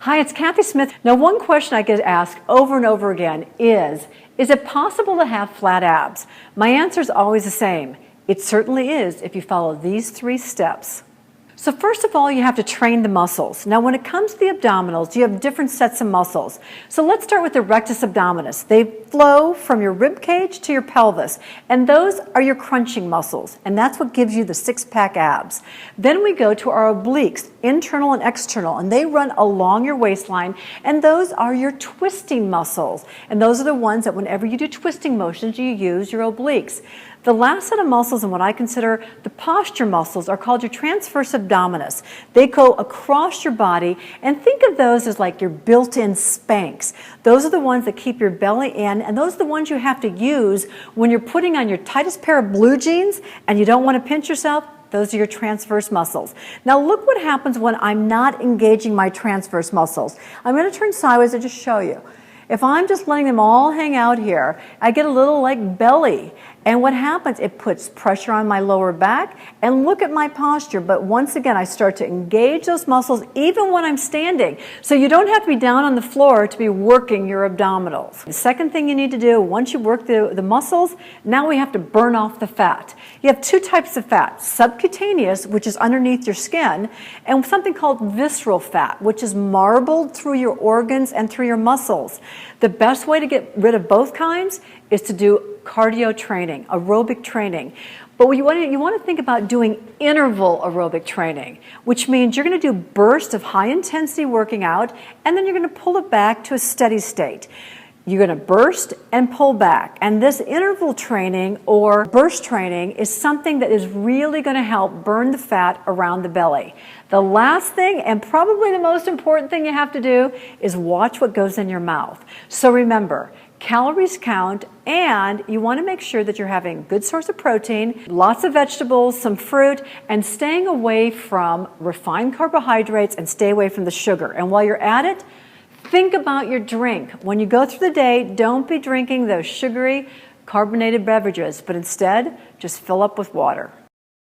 Hi, it's Kathy Smith. Now, one question I get asked over and over again is it possible to have flat abs? My answer is always the same. It certainly is if you follow these 3 steps. So first of all, you have to train the muscles. Now, when it comes to the abdominals, you have different sets of muscles. So let's start with the rectus abdominis. They flow from your rib cage to your pelvis, and those are your crunching muscles, and that's what gives you the six-pack abs. Then we go to our obliques, internal and external, and they run along your waistline, and those are your twisting muscles. And those are the ones that whenever you do twisting motions, you use your obliques. The last set of muscles, and what I consider the posture muscles, are called your transverse abdominis. They go across your body, and think of those as like your built-in Spanx. Those are the ones that keep your belly in, and those are the ones you have to use when you're putting on your tightest pair of blue jeans and you don't want to pinch yourself. Those are your transverse muscles. Now look what happens when I'm not engaging my transverse muscles. I'm going to turn sideways and just show you. If I'm just letting them all hang out here, I get a little like belly. And what happens, it puts pressure on my lower back, and look at my posture. But once again, I start to engage those muscles even when I'm standing. So you don't have to be down on the floor to be working your abdominals. The second thing you need to do, once you work the muscles, now we have to burn off the fat. You have 2 types of fat, subcutaneous, which is underneath your skin, and something called visceral fat, which is marbled through your organs and through your muscles. The best way to get rid of both kinds is to do cardio training, aerobic training. But you want to think about doing interval aerobic training, which means you're going to do bursts of high intensity working out, and then you're going to pull it back to a steady state. You're going to burst and pull back. And this interval training or burst training is something that is really going to help burn the fat around the belly. The last thing, and probably the most important thing you have to do, is watch what goes in your mouth. So remember, calories count, and you want to make sure that you're having a good source of protein, lots of vegetables, some fruit, and staying away from refined carbohydrates and stay away from the sugar. And while you're at it, think about your drink. When you go through the day, don't be drinking those sugary, carbonated beverages, but instead, just fill up with water.